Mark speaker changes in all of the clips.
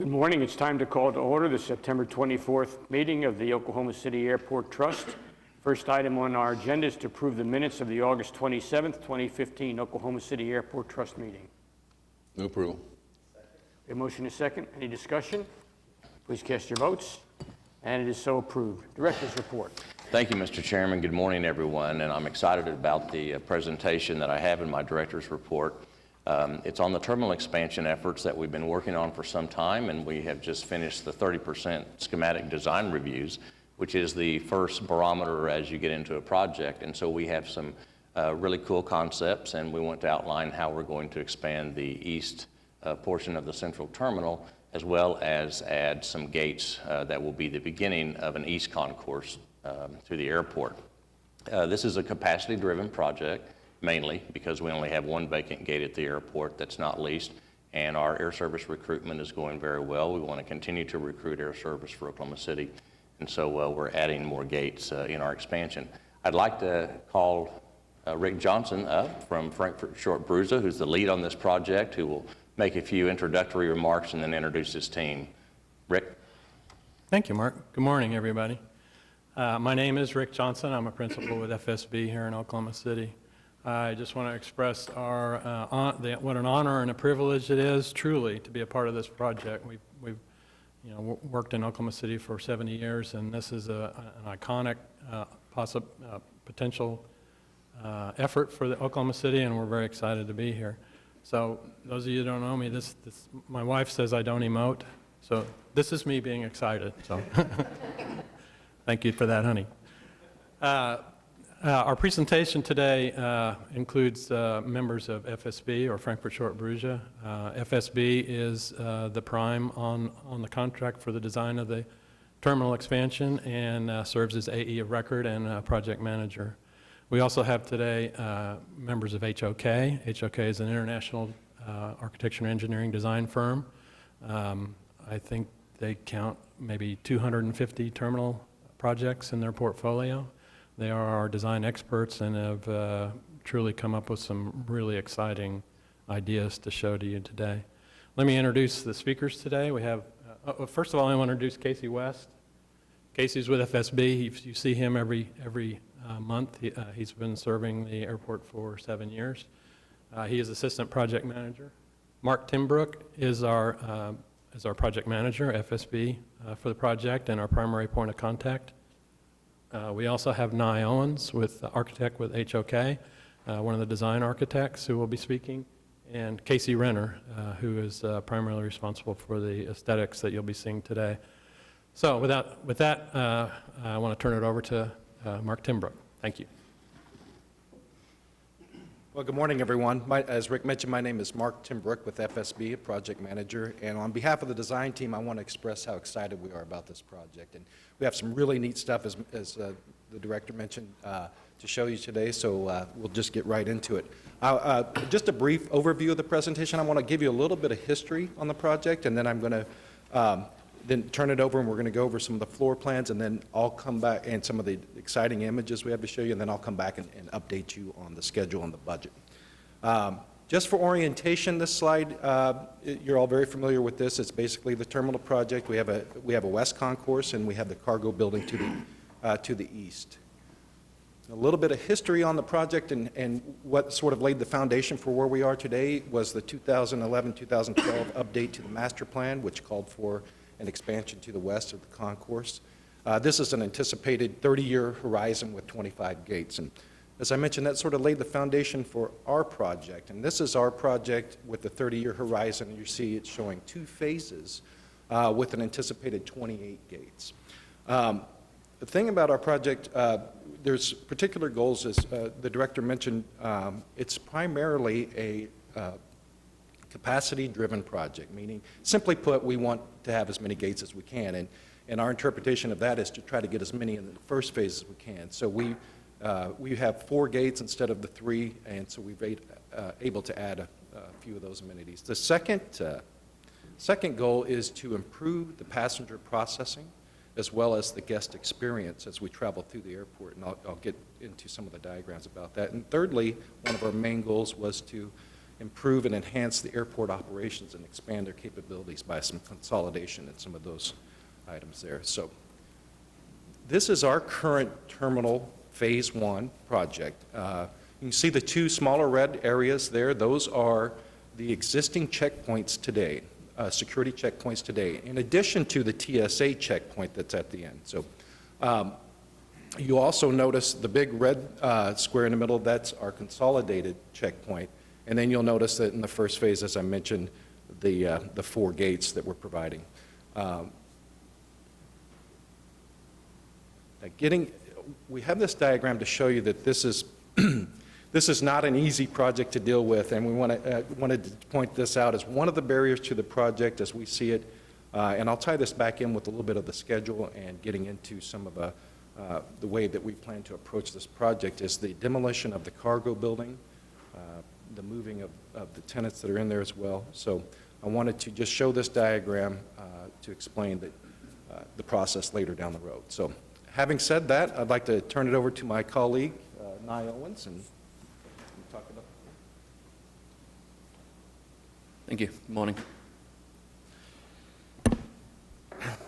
Speaker 1: Good morning. It's time to call to order the September 24th meeting of the Oklahoma City Airport Trust. First item on our agenda is to approve the minutes of the August 27th, 2015 Oklahoma City Airport Trust meeting.
Speaker 2: No approval.
Speaker 1: A motion is second. Any discussion? Please cast your votes. And it is so approved. Director's report.
Speaker 3: Thank you, Mr. Chairman. Good morning, everyone. And I'm excited about the presentation that I have in my director's report. It's on the terminal expansion efforts that we've been working on for some time, and we have just finished the 30% schematic design reviews, which is the first barometer as you get into a project. And so we have some really cool concepts, and we want to outline how we're going to expand the east portion of the central terminal, as well as add some gates that will be the beginning of an east concourse through the airport. This is a capacity-driven project, mainly because we only have one vacant gate at the airport that's not leased, and our air service recruitment is going very well. We want to continue to recruit air service for Oklahoma City, and so we're adding more gates in our expansion. I'd like to call Rick Johnson up from Frankfurt Short Bruza, who's the lead on this project, who will make a few introductory remarks and then introduce his team. Rick?
Speaker 4: Thank you, Mark. Good morning, everybody. My name is Rick Johnson. I'm a principal with FSB here in Oklahoma City. I just want to express what an honor and a privilege it is, truly, to be a part of this project. We've worked in Oklahoma City for 70 years, and this is an iconic potential effort for the Oklahoma City, and we're very excited to be here. So those of you who don't know me, my wife says I don't emote, so this is me being excited. So thank you for that, honey. Our presentation today includes members of FSB, or Frankfurt Short Bruza. FSB is the prime on the contract for the design of the terminal expansion and serves as AE of record and project manager. We also have today members of HOK. HOK is an international architecture and engineering design firm. I think they count maybe 250 terminal projects in their portfolio. They are our design experts and have truly come up with some really exciting ideas to show to you today. Let me introduce the speakers today. We have, first of all, I want to introduce Casey West. Casey's with FSB. You see him every month. He's been serving the airport for 7 years. He is assistant project manager. Mark Timbrook is our project manager, FSB, for the project and our primary point of contact. We also have Nye Owens, architect with HOK, one of the design architects who will be speaking, and Casey Renner, who is primarily responsible for the aesthetics that you'll be seeing today. So with that, I want to turn it over to Mark Timbrook. Thank you.
Speaker 5: Well, good morning, everyone. As Rick mentioned, my name is Mark Timbrook with FSB, a project manager. And on behalf of the design team, I want to express how excited we are about this project. And we have some really neat stuff, as the director mentioned, to show you today. So we'll just get right into it. Just a brief overview of the presentation. I want to give you a little bit of history on the project, and then I'm going to then turn it over, and we're going to go over some of the floor plans, and then I'll come back and some of the exciting images we have to show you, and then I'll come back and update you on the schedule and the budget. Just for orientation, this slide, you're all very familiar with this. It's basically the terminal project. We have a west concourse, and we have the cargo building to the east. A little bit of history on the project and what sort of laid the foundation for where we are today was the 2011-2012 update to the master plan, which called for an expansion to the west of the concourse. This is an anticipated 30-year horizon with 25 gates. And as I mentioned, that sort of laid the foundation for our project. And this is our project with the 30-year horizon. You see it's showing 2 phases with an anticipated 28 gates. The thing about our project, there's particular goals, as the director mentioned. It's primarily a capacity-driven project, meaning, simply put, we want to have as many gates as we can, and our interpretation of that is to try to get as many in the first phase as we can. So we have 4 gates instead of the 3, and so we've able to add a few of those amenities. The second goal is to improve the passenger processing as well as the guest experience as we travel through the airport, and I'll get into some of the diagrams about that. And thirdly, one of our main goals was to improve and enhance the airport operations and expand their capabilities by some consolidation in some of those items there. So this is our current terminal phase 1 project. You can see the 2 smaller red areas there. Those are the existing checkpoints today, security checkpoints today, in addition to the TSA checkpoint that's at the end. So you also notice the big red square in the middle, that's our consolidated checkpoint. And then you'll notice that in the first phase, as I mentioned, the 4 gates that we're providing. We have this diagram to show you that this is this is not an easy project to deal with, and we wanted to point this out as one of the barriers to the project as we see it. And I'll tie this back in with a little bit of the schedule and getting into some of the way that we plan to approach this project is the demolition of the cargo building, the moving of the tenants that are in there as well. So I wanted to just show this diagram to explain the process later down the road. So having said that, I'd like to turn it over to my colleague, Nye Owens, and talk about.
Speaker 2: Thank you. Good morning.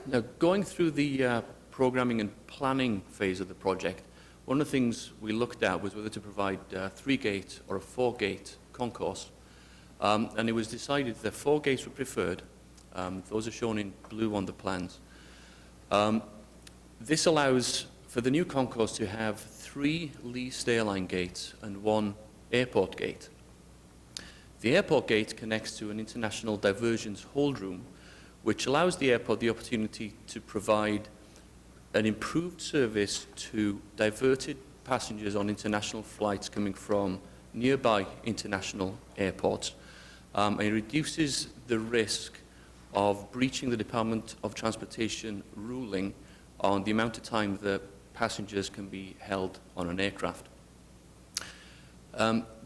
Speaker 2: Now, going through the programming and planning phase of the project, one of the things we looked at was whether to provide a 3-gate or a 4-gate concourse. And it was decided that 4 gates were preferred. Those are shown in blue on the plans. This allows for the new concourse to have 3 leased airline gates and 1 airport gate. The airport gate connects to an international diversions hold room, which allows the airport the opportunity to provide an improved service to diverted passengers on international flights coming from nearby international airports. And it reduces the risk of breaching the Department of Transportation ruling on the amount of time that passengers can be held on an aircraft.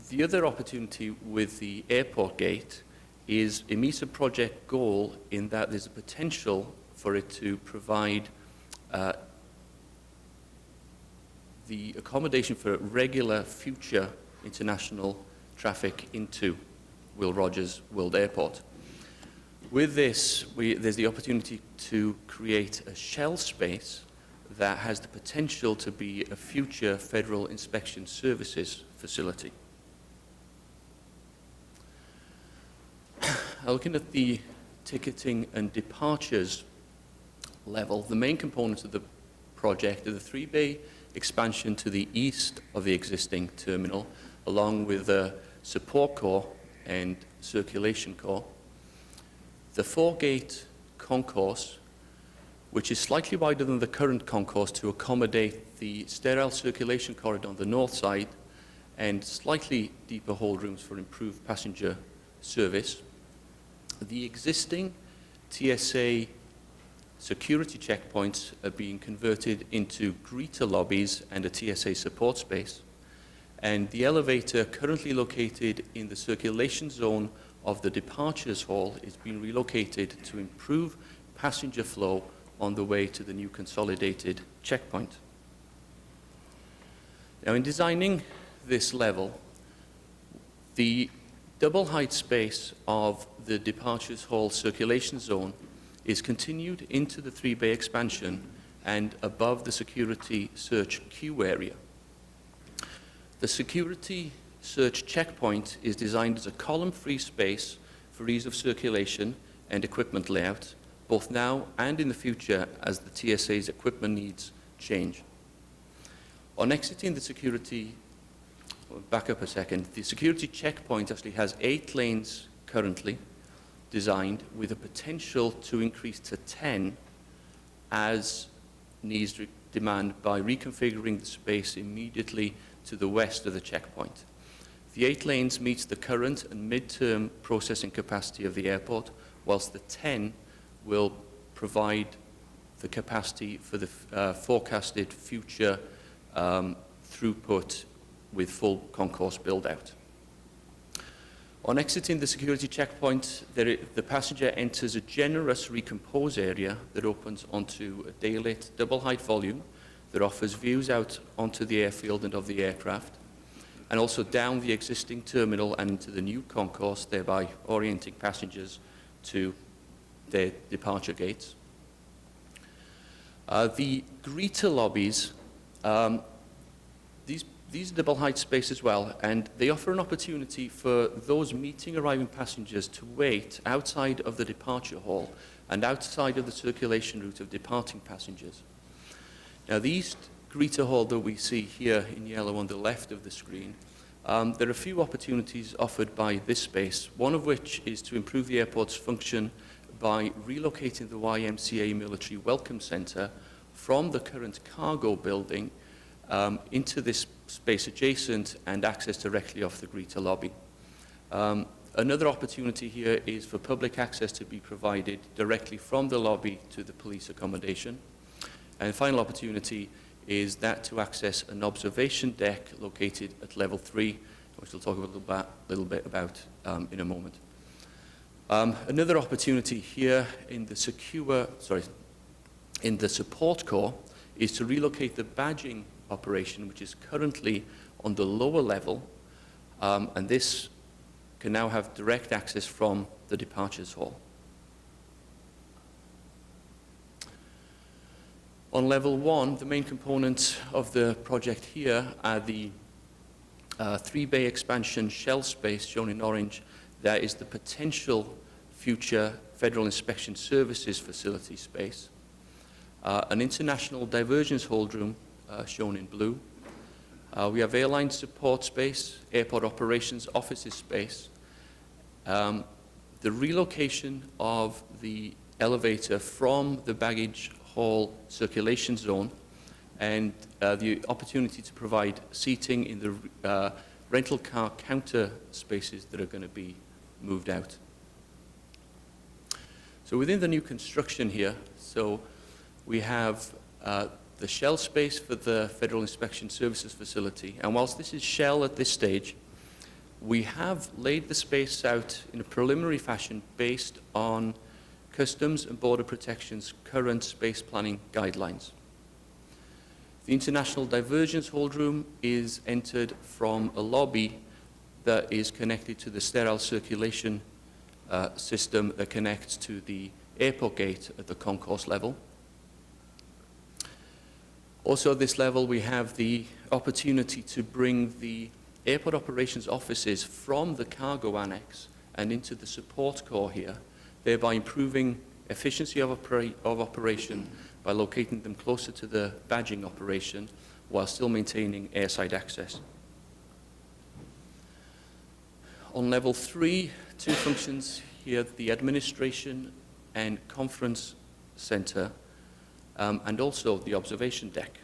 Speaker 2: The other opportunity with the airport gate is it meets a project goal in that there's a potential for it to provide the accommodation for regular future international traffic into Will Rogers World Airport. With this, there's the opportunity to create a shell space that has the potential to be a future Federal Inspection Services facility. Looking at the ticketing and departures level, the main components of the project are the 3-bay expansion to the east of the existing terminal, along with the support core and circulation core. The 4-gate concourse, which is slightly wider than the current concourse to accommodate the sterile circulation corridor on the north side and slightly deeper hold rooms for improved passenger service. The existing TSA security checkpoints are being converted into greeter lobbies and a TSA support space. And the elevator currently located in the circulation zone of the departures hall is being relocated to improve passenger flow on the way to the new consolidated checkpoint. Now, in designing this level, the double height space of the departures hall circulation zone is continued into the 3-bay expansion and above the security search queue area. The security search checkpoint is designed as a column-free space for ease of circulation and equipment layout, both now and in the future as the TSA's equipment needs change. On exiting the security, back up a second, the security checkpoint actually has 8 lanes currently designed with a potential to increase to 10 as needs demand by reconfiguring the space immediately to the west of the checkpoint. The 8 lanes meets the current and mid-term processing capacity of the airport, whilst the 10 will provide the capacity for the forecasted future throughput with full concourse build-out. On exiting the security checkpoint, the passenger enters a generous recompose area that opens onto a daylit double-height volume that offers views out onto the airfield and of the aircraft. and also down the existing terminal and into the new concourse, thereby orienting passengers to their departure gates. The greeter lobbies, these are double height space as well, and they offer an opportunity for those meeting arriving passengers to wait outside of the departure hall and outside of the circulation route of departing passengers. Now, these greeter hall that we see here in yellow on the left of the screen, there are a few opportunities offered by this space, one of which is to improve the airport's function by relocating the YMCA Military Welcome Center from the current cargo building into this space adjacent and access directly off the greeter lobby. Another opportunity here is for public access to be provided directly from the lobby to the police accommodation. And the final opportunity is that to access an observation deck located at level 3, which we'll talk a little bit about in a moment. Another opportunity here in the support core is to relocate the badging operation, which is currently on the lower level, and this can now have direct access from the departures hall. On level 1, the main components of the project here are the 3-bay expansion shell space shown in orange. That is the potential future Federal Inspection Services facility space. An international divergence hold room shown in blue. We have airline support space, airport operations offices space. The relocation of the elevator from the baggage hall circulation zone and the opportunity to provide seating in the rental car counter spaces that are going to be moved out. So within the new construction here, we have the shell space for the Federal Inspection Services facility. And whilst this is shell at this stage, we have laid the space out in a preliminary fashion based on Customs and Border Protection's current space planning guidelines. The International Divergence Hold Room is entered from a lobby that is connected to the sterile circulation system that connects to the airport gate at the concourse level. Also at this level, we have the opportunity to bring the airport operations offices from the cargo annex and into the support core here, thereby improving efficiency of operation by locating them closer to the badging operation while still maintaining airside access. On level 3, 2 functions here, the administration and conference center, and also the observation deck.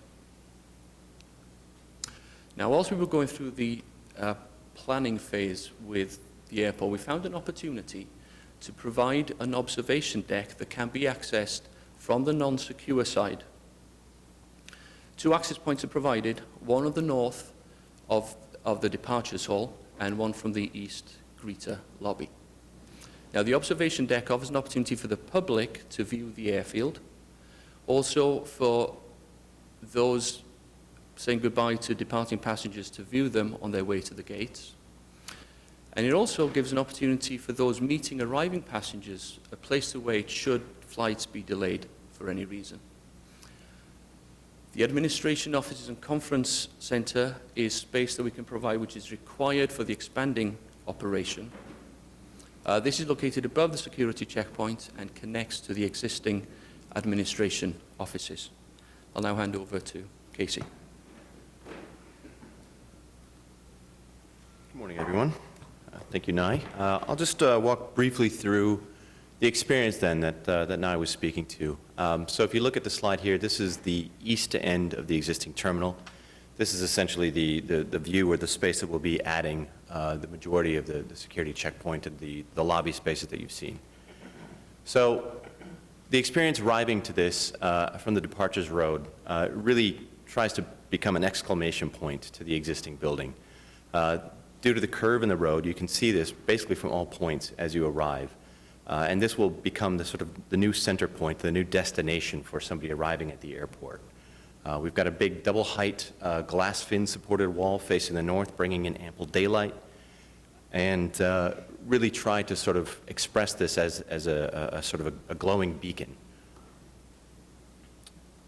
Speaker 2: Now, whilst we were going through the planning phase with the airport, we found an opportunity to provide an observation deck that can be accessed from the non-secure side. 2 access points are provided, one on the north of the departures hall and one from the east greeter lobby. Now, the observation deck offers an opportunity for the public to view the airfield, also for those saying goodbye to departing passengers to view them on their way to the gates. And it also gives an opportunity for those meeting arriving passengers a place to wait should flights be delayed for any reason. The administration offices and conference center is space that we can provide which is required for the expanding operation. This is located above the security checkpoint and connects to the existing administration offices. I'll now hand over to Casey.
Speaker 6: Good morning, everyone. Thank you, Nye. I'll just walk briefly through the experience then that Nye was speaking to. So if you look at the slide here, this is the east end of the existing terminal. This is essentially the view or the space that we'll be adding the majority of the security checkpoint and the lobby spaces that you've seen. So the experience arriving to this from the departures road really tries to become an exclamation point to the existing building. Due to the curve in the road, you can see this basically from all points as you arrive. And this will become the sort of the new center point, the new destination for somebody arriving at the airport. We've got a big double-height glass fin-supported wall facing the north, bringing in ample daylight, and really try to sort of express this as a sort of a glowing beacon.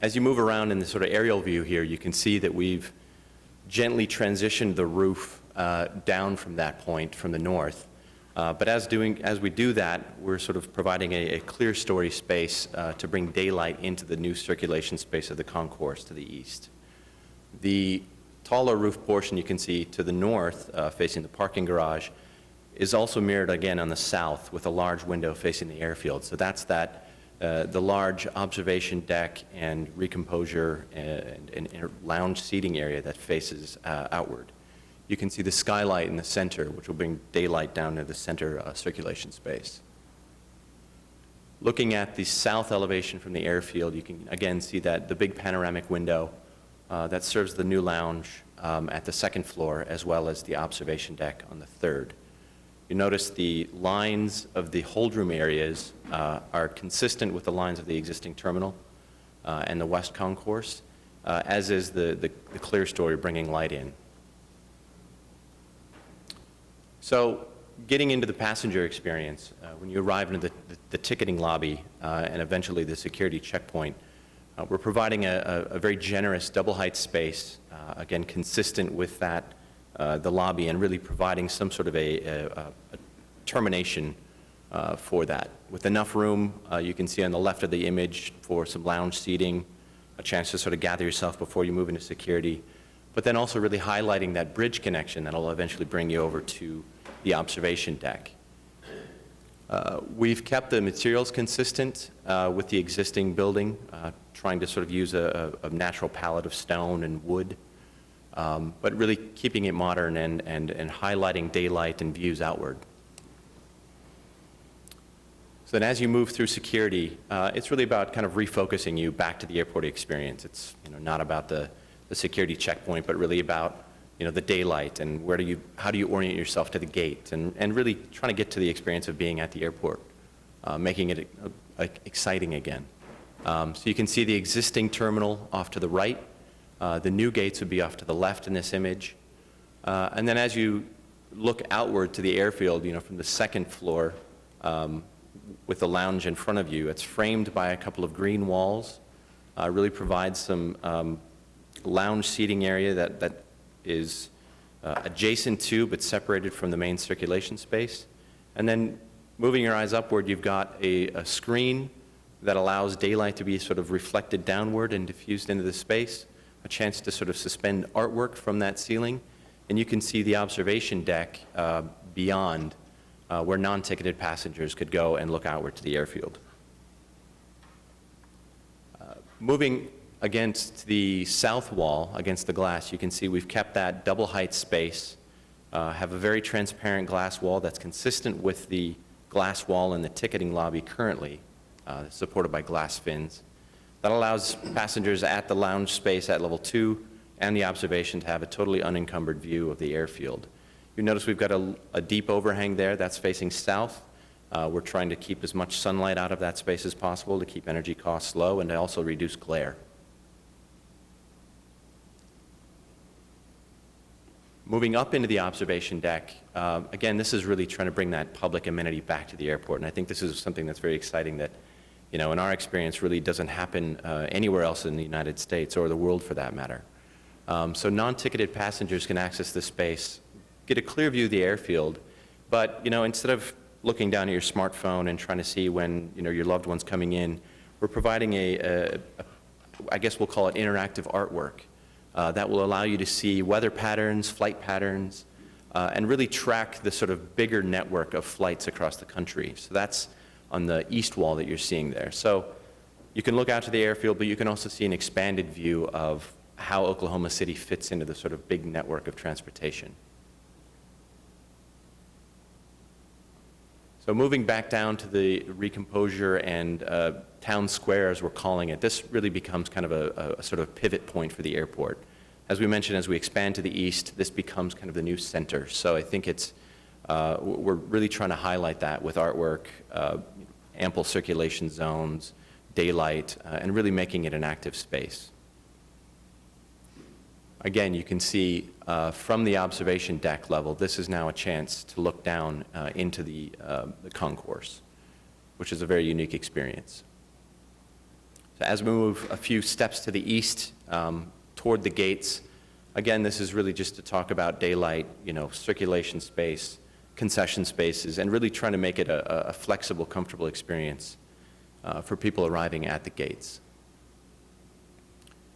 Speaker 6: As you move around in the sort of aerial view here, you can see that we've gently transitioned the roof down from that point from the north. But as we do that, we're sort of providing a clear story space to bring daylight into the new circulation space of the concourse to the east. The taller roof portion you can see to the north, facing the parking garage, is also mirrored again on the south with a large window facing the airfield. So that's the large observation deck and recomposure and lounge seating area that faces outward. You can see the skylight in the center, which will bring daylight down to the center circulation space. Looking at the south elevation from the airfield, you can again see that the big panoramic window that serves the new lounge at the second floor, as well as the observation deck on the third. You notice the lines of the hold room areas are consistent with the lines of the existing terminal and the west concourse, as is the clear story bringing light in. So getting into the passenger experience, when you arrive into the ticketing lobby and eventually the security checkpoint, we're providing a very generous double-height space, again, consistent with that, the lobby, and really providing some sort of a termination for that. With enough room, you can see on the left of the image for some lounge seating, a chance to sort of gather yourself before you move into security, but then also really highlighting that bridge connection that will eventually bring you over to the observation deck. We've kept the materials consistent with the existing building, trying to sort of use a natural palette of stone and wood, but really keeping it modern and highlighting daylight and views outward. So then as you move through security, it's really about kind of refocusing you back to the airport experience. It's not about the security checkpoint, but really about the daylight and how do you orient yourself to the gate, and really trying to get to the experience of being at the airport, making it exciting again. So you can see the existing terminal off to the right. The new gates would be off to the left in this image. And then as you look outward to the airfield, from the second floor with the lounge in front of you, it's framed by a couple of green walls, really provides some lounge seating area that is adjacent to but separated from the main circulation space. And then moving your eyes upward, you've got a screen that allows daylight to be sort of reflected downward and diffused into the space, a chance to sort of suspend artwork from that ceiling. And you can see the observation deck beyond where non-ticketed passengers could go and look outward to the airfield. Moving against the south wall, against the glass, you can see we've kept that double height space, have a very transparent glass wall that's consistent with the glass wall in the ticketing lobby currently, supported by glass fins. That allows passengers at the lounge space at level 2 and the observation to have a totally unencumbered view of the airfield. You notice we've got a deep overhang there that's facing south. We're trying to keep as much sunlight out of that space as possible to keep energy costs low and to also reduce glare. Moving up into the observation deck, again, this is really trying to bring that public amenity back to the airport, and I think this is something that's very exciting that, in our experience, really doesn't happen anywhere else in the United States or the world for that matter. So non-ticketed passengers can access this space, get a clear view of the airfield, but, instead of looking down at your smartphone and trying to see when, your loved one's coming in, we're providing I guess we'll call it interactive artwork. That will allow you to see weather patterns, flight patterns, and really track the sort of bigger network of flights across the country. So that's on the east wall that you're seeing there. So you can look out to the airfield, but you can also see an expanded view of how Oklahoma City fits into the sort of big network of transportation. So moving back down to the recomposure and town square, as we're calling it, this really becomes kind of a sort of pivot point for the airport. As we mentioned, as we expand to the east, this becomes kind of the new center. So I think we're really trying to highlight that with artwork, ample circulation zones, daylight, and really making it an active space. Again, you can see from the observation deck level, this is now a chance to look down into the concourse, which is a very unique experience. So as we move a few steps to the east toward the gates, again, this is really just to talk about daylight, circulation space, concession spaces, and really trying to make it a flexible, comfortable experience for people arriving at the gates.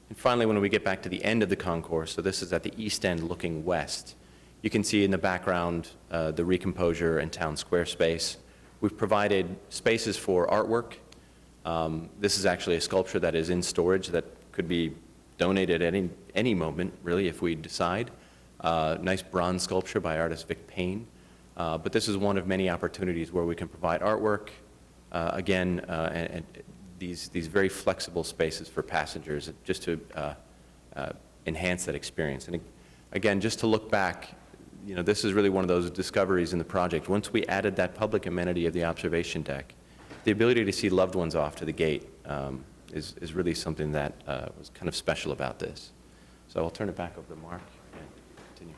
Speaker 6: And finally, when we get back to the end of the concourse, so this is at the east end looking west, you can see in the background the recomposure and town square space. We've provided spaces for artwork. This is actually a sculpture that is in storage that could be donated at any moment, really, if we decide. Nice bronze sculpture by artist Vic Payne. But this is one of many opportunities where we can provide artwork, again, and these very flexible spaces for passengers just to enhance that experience. And again, just to look back, this is really one of those discoveries in the project. Once we added that public amenity of the observation deck, the ability to see loved ones off to the gate is really something that was kind of special about this. So I'll turn it back over to Mark and continue.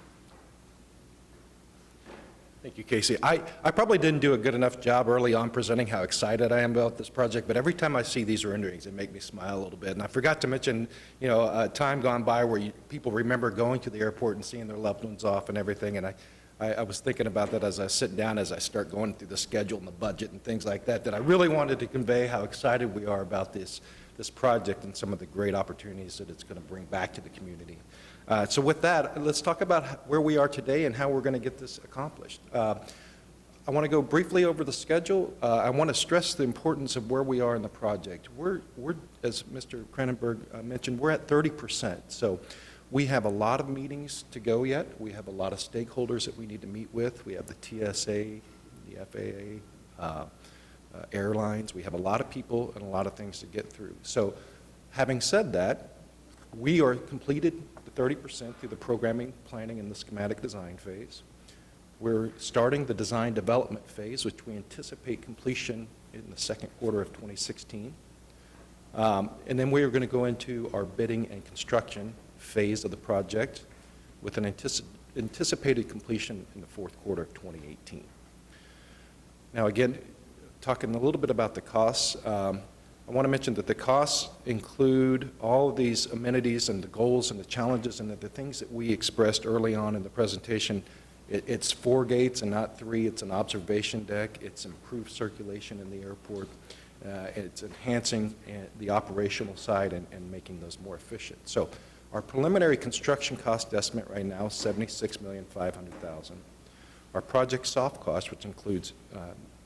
Speaker 5: Thank you, Casey. I probably didn't do a good enough job early on presenting how excited I am about this project, but every time I see these renderings, they make me smile a little bit. And I forgot to mention, a time gone by where people remember going to the airport and seeing their loved ones off and everything. And I was thinking about that as I was sitting down, as I start going through the schedule and the budget and things like that, that I really wanted to convey how excited we are about this project and some of the great opportunities that it's going to bring back to the community. So with that, let's talk about where we are today and how we're going to get this accomplished. I want to go briefly over the schedule. I want to stress the importance of where we are in the project. We're as Mr. Cranenberg mentioned, we're at 30%. So we have a lot of meetings to go yet. We have a lot of stakeholders that we need to meet with. We have the TSA, the FAA, airlines. We have a lot of people and a lot of things to get through. So having said that, we are completed the 30% through the programming, planning, and the schematic design phase. We're starting the design development phase, which we anticipate completion in the second quarter of 2016. And then we are going to go into our bidding and construction phase of the project with an anticipated completion in the fourth quarter of 2018. Now again, talking a little bit about the costs, I want to mention that the costs include all of these amenities and the goals and the challenges and the things that we expressed early on in the presentation. It's 4 gates and not 3. It's an observation deck. It's improved circulation in the airport. It's enhancing the operational side and making those more efficient. So our preliminary construction cost estimate right now is $76,500,000. Our project soft cost, which includes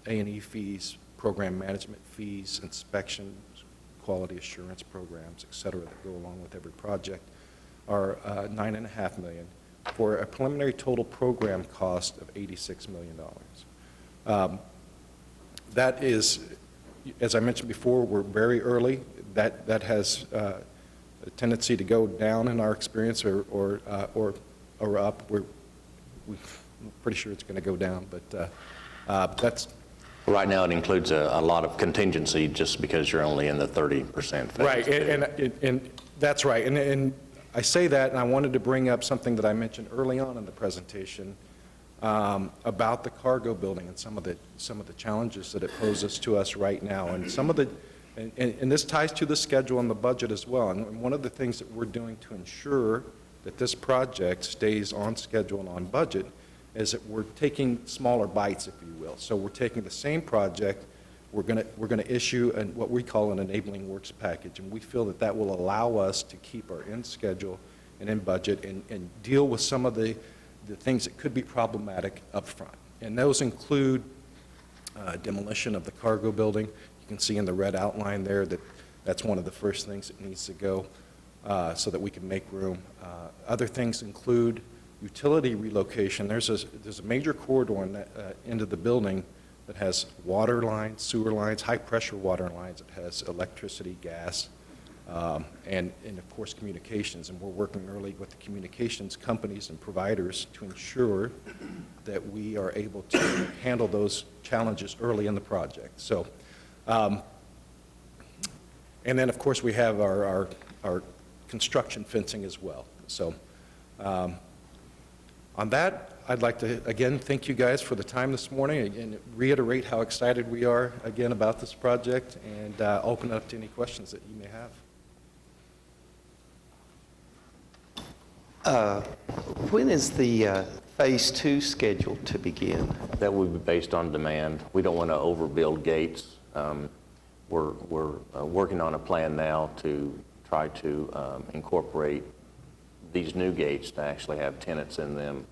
Speaker 5: A&E fees, program management fees, inspections, quality assurance programs, et cetera, that go along with every project, are $9.5 million for a preliminary total program cost of $86 million. That is, as I mentioned before, we're very early. That has a tendency to go down in our experience or up. We're pretty sure it's going to go down, but that's.
Speaker 3: Right now, it includes a lot of contingency just because you're only in the 30% phase.
Speaker 5: Right, and that's right. And I say that, and I wanted to bring up something that I mentioned early on in the presentation about the cargo building and some of the challenges that it poses to us right now. And some of the, and this ties to the schedule and the budget as well. And one of the things that we're doing to ensure that this project stays on schedule and on budget is that we're taking smaller bites, if you will. So we're taking the same project, we're going to issue what we call an enabling works package, and we feel that that will allow us to keep our in schedule and in budget and deal with some of the things that could be problematic up front. And those include demolition of the cargo building. You can see in the red outline there that that's one of the first things that needs to go so that we can make room. Other things include utility relocation. There's a major corridor in that end of the building that has water lines, sewer lines, high pressure water lines. It has electricity, gas, and of course communications. And we're working early with the communications companies and providers to ensure that we are able to handle those challenges early in the project. So, and then of course we have our construction fencing as well. So On that, I'd like to, again, thank you guys for the time this morning and reiterate how excited we are, again, about this project, and open it up to any questions that you may have.
Speaker 7: When is the Phase 2 scheduled to begin?
Speaker 3: That would be based on demand. We don't want to overbuild gates. We're working on a plan now to try to incorporate these new gates to actually have tenants in them.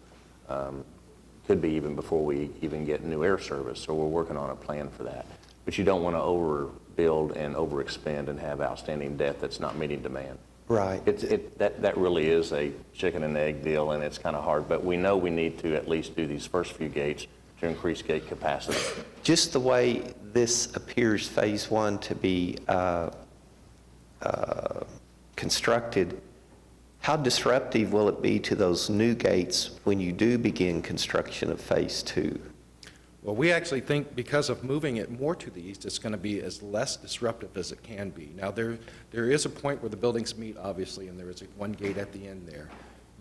Speaker 3: Could be even before we even get new air service, so we're working on a plan for that. But you don't want to overbuild and overexpend and have outstanding debt that's not meeting demand.
Speaker 7: Right.
Speaker 3: That really is a chicken and egg deal, and it's kind of hard, but we know we need to at least do these first few gates to increase gate capacity.
Speaker 7: Just the way this appears, Phase 1, to be constructed, how disruptive will it be to those new gates when you do begin construction of Phase 2?
Speaker 5: Well, we actually think because of moving it more to the east, it's going to be as less disruptive as it can be. Now, there is a point where the buildings meet, obviously, and there is one gate at the end there.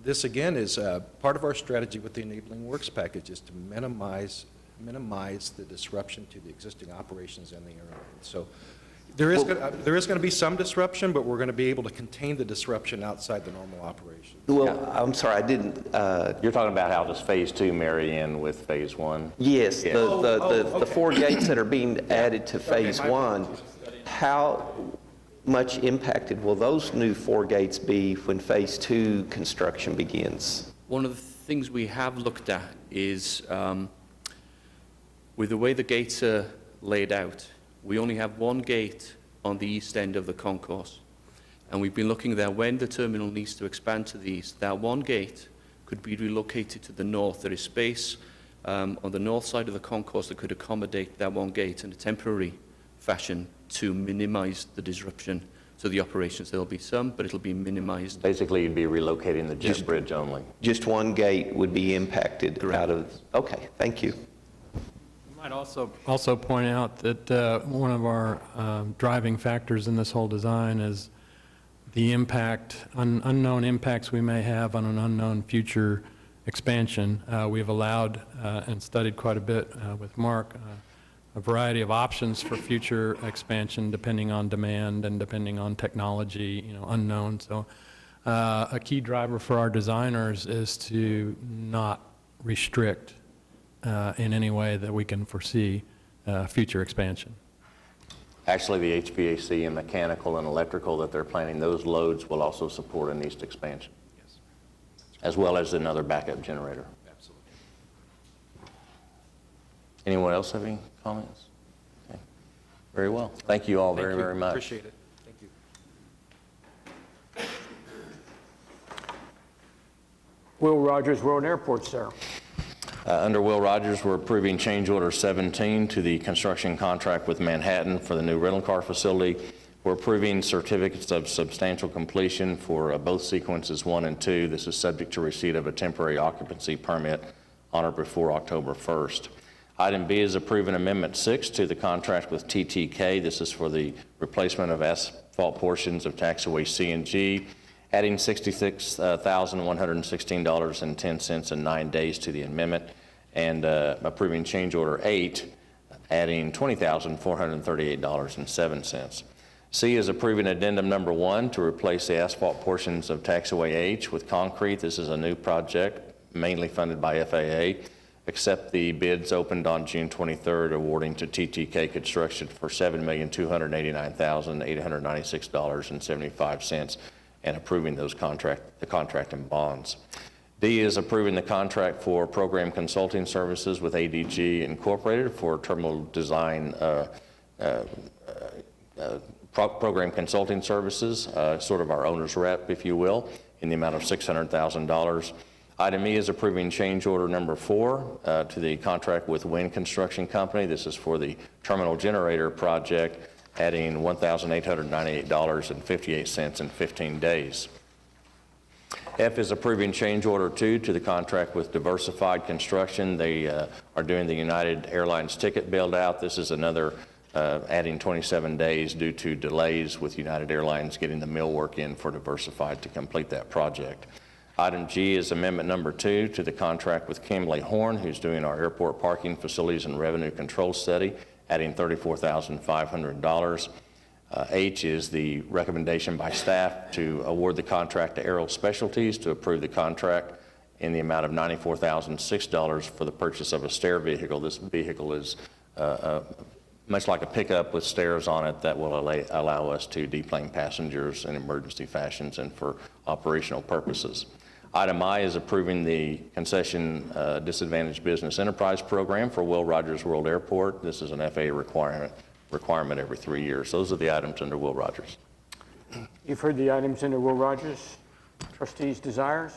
Speaker 5: This, again, is part of our strategy with the Enabling Works package is to minimize the disruption to the existing operations in the area. So there is going to be some disruption, but we're going to be able to contain the disruption outside the normal operation.
Speaker 7: Well, I'm sorry, I didn't...
Speaker 3: You're talking about how does Phase 2 marry in with Phase 1?
Speaker 7: Yes,
Speaker 3: Yeah.
Speaker 7: the 4 gates that are being added to Phase
Speaker 5: my
Speaker 7: 1, how much impacted will those new 4 gates be when Phase 2 construction begins?
Speaker 2: One of the things we have looked at is with the way the gates are laid out, we only have 1 gate on the east end of the concourse. And we've been looking there when the terminal needs to expand to the east. That 1 gate could be relocated to the north. There is space on the north side of the concourse that could accommodate that 1 gate in a temporary fashion to minimize the disruption to the operations. There'll be some, but it'll be minimized.
Speaker 3: Basically, you'd be relocating the jet bridge only.
Speaker 7: Just 1 gate would be impacted
Speaker 2: Correct.
Speaker 7: out of... Okay, thank you.
Speaker 4: I might also point out that one of our driving factors in this whole design is the impact, unknown impacts we may have on an unknown future expansion. We've allowed and studied quite a bit with Mark a variety of options for future expansion depending on demand and depending on technology, unknown. So a key driver for our designers is to not restrict in any way that we can foresee future expansion.
Speaker 3: Actually, the HVAC and mechanical and electrical that they're planning, those loads will also support an east expansion, as well as another backup generator.
Speaker 5: Absolutely.
Speaker 3: Anyone else have any comments? Okay. Very well. Thank you all very, very much.
Speaker 5: Appreciate it. Thank you.
Speaker 1: Will Rogers Road Airport, sir.
Speaker 3: Under Will Rogers, we're approving change order 17 to the construction contract with Manhattan for the new rental car facility. We're approving certificates of substantial completion for both sequences 1 and 2. This is subject to receipt of a temporary occupancy permit on or before October 1st. Item B is approving Amendment 6 to the contract with TTK. This is for the replacement of asphalt portions of taxiway C and G, adding $66,116.10 in 9 days to the amendment, and approving change order 8, adding $20,438.07. C is approving addendum number 1 to replace the asphalt portions of taxiway H with concrete. This is a new project, mainly funded by FAA, except the bids opened on June 23rd, awarding to TTK Construction for $7,289,896.75. and approving the contract and bonds. D is approving the contract for program consulting services with ADG Incorporated for terminal design program consulting services, sort of our owner's rep, if you will, in the amount of $600,000. Item E is approving change order number 4 to the contract with Wind Construction Company. This is for the terminal generator project, adding $1,898.58 in 15 days. F is approving change order 2 to the contract with Diversified Construction. They are doing the United Airlines ticket build out. This is another adding 27 days due to delays with United Airlines getting the millwork in for Diversified to complete that project. Item G is amendment number 2 to the contract with Kimberly Horn, who's doing our airport parking facilities and revenue control study, adding $34,500. H is the recommendation by staff to award the contract to Aero Specialties to approve the contract in the amount of $94,006 for the purchase of a stair vehicle. This vehicle is much like a pickup with stairs on it that will allow us to deplane passengers in emergency fashions and for operational purposes. Item I is approving the concession disadvantaged business enterprise program for Will Rogers World Airport. This is an FAA requirement every 3 years. Those are the items under Will Rogers.
Speaker 1: You've heard the items under Will Rogers. Trustees' desires?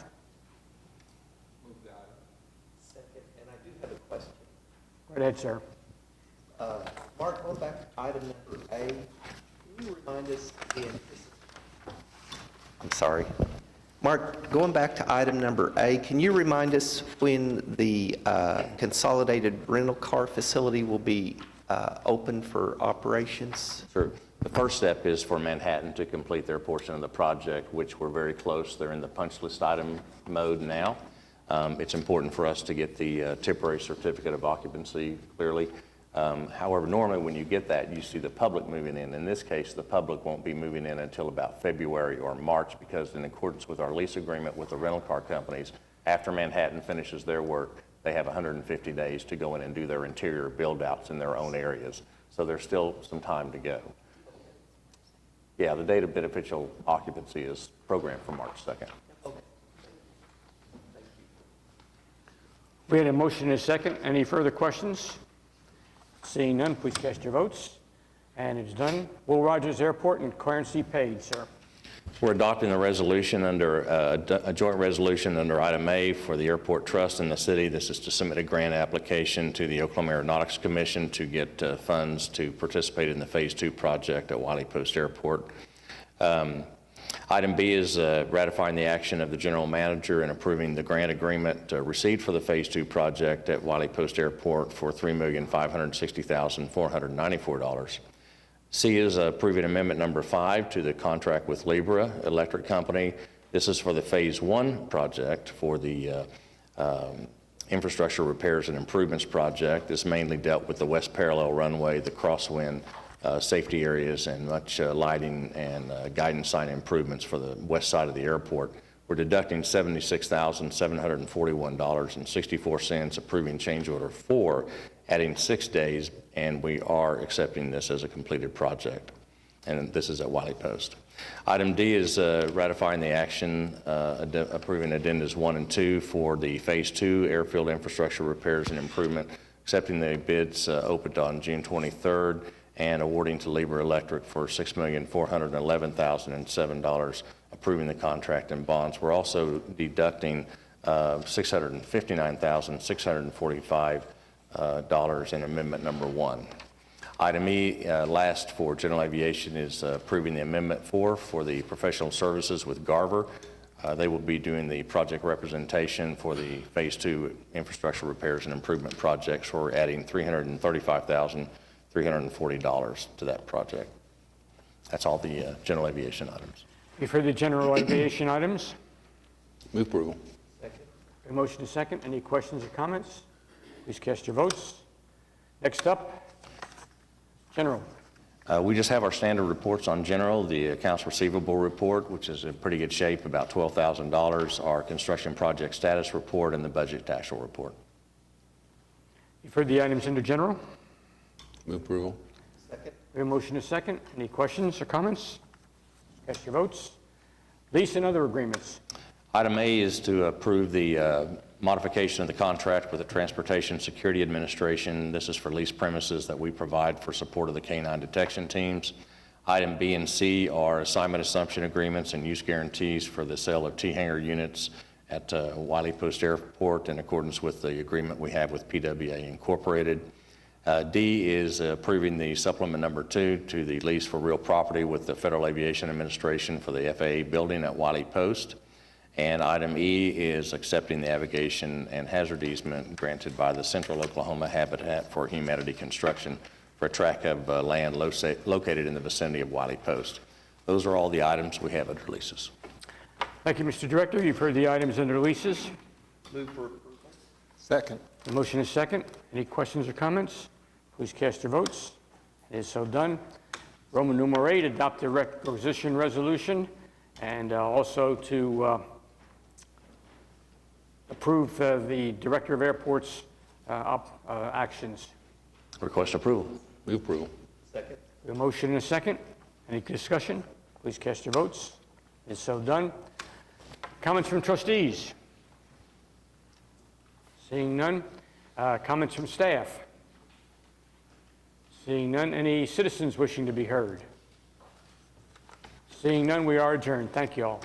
Speaker 7: Move the item. Second, and I do have a question.
Speaker 1: Right ahead, sir.
Speaker 7: Mark, going back to item number A, can you remind us again? I'm sorry. Mark, going back to item number A, can you remind us when the consolidated rental car facility will be open for operations?
Speaker 3: Sure. The first step is for Manhattan to complete their portion of the project, which we're very close. They're in the punch list item mode now. It's important for us to get the temporary certificate of occupancy clearly. However, normally when you get that, you see the public moving in. In this case, the public won't be moving in until about February or March because in accordance with our lease agreement with the rental car companies, after Manhattan finishes their work, they have 150 days to go in and do their interior build-outs in their own areas. So there's still some time to go. Yeah, the date of beneficial occupancy is programmed for March 2nd.
Speaker 1: We had a motion and a second. Any further questions? Seeing none, please cast your votes. And it's done. Will Rogers Airport and currency paid, sir.
Speaker 3: We're adopting a resolution under a joint resolution under item A for the airport trust in the city. This is to submit a grant application to the Oklahoma Aeronautics Commission to get funds to participate in the Phase 2 project at Wiley Post Airport. Item B is ratifying the action of the general manager in approving the grant agreement received for the Phase 2 project at Wiley Post Airport for $3,560,494. C is approving amendment number 5 to the contract with Libra Electric Company. This is for the Phase 1 project for the infrastructure repairs and improvements project. This mainly dealt with the west parallel runway, the crosswind safety areas, and much lighting and guidance sign improvements for the west side of the airport. We're deducting $76,741.64, approving change order 4, adding 6 days, and we are accepting this as a completed project. And this is at Wiley Post. Item D is ratifying the action approving addendas 1 and 2 for the Phase 2 airfield infrastructure repairs and improvement, accepting the bids opened on June 23rd, and awarding to Libra Electric for $6,411,007, approving the contract and bonds. We're also deducting $659,645 in amendment number 1. Item E, last for general aviation, is approving the amendment 4 for the professional services with Garver. They will be doing the project representation for the Phase 2 infrastructure repairs and improvement projects. We're adding $335,340 to that project. That's all the general aviation items.
Speaker 1: You've heard the general aviation items.
Speaker 6: Move approval.
Speaker 7: Second.
Speaker 1: A motion to second. Any questions or comments? Please cast your votes. Next up, general.
Speaker 3: We just have our standard reports on general, the accounts receivable report, which is in pretty good shape, about $12,000, our construction project status report, and the budget to actual report.
Speaker 1: You've heard the items under general.
Speaker 6: Move approval.
Speaker 7: Second.
Speaker 1: We have a motion to second. Any questions or comments? Cast your votes. Lease and other agreements.
Speaker 3: Item A is to approve the modification of the contract with the Transportation Security Administration. This is for lease premises that we provide for support of the K-9 detection teams. Item B and C are assignment assumption agreements and use guarantees for the sale of T-hangar units at Wiley Post Airport in accordance with the agreement we have with PWA Incorporated. D is approving the supplement number 2 to the lease for real property with the Federal Aviation Administration for the FAA building at Wiley Post. And item E is accepting the aviation and hazard easement granted by the Central Oklahoma Habitat for Humanity Construction for a tract of land located in the vicinity of Wiley Post. Those are all the items we have under leases.
Speaker 1: Thank you, Mr. Director. You've heard the items under leases.
Speaker 7: Move for approval.
Speaker 8: Second.
Speaker 1: The motion is second. Any questions or comments? Please cast your votes. It is so done. Roman numeral 8, adopt the requisition resolution, and also to approve the Director of Airports' actions.
Speaker 3: Request approval.
Speaker 8: Move approval.
Speaker 7: Second.
Speaker 1: A motion and a second. Any discussion? Please cast your votes. It is so done. Comments from trustees? Seeing none. Comments from staff? Seeing none. Any citizens wishing to be heard? Seeing none, we are adjourned. Thank you all.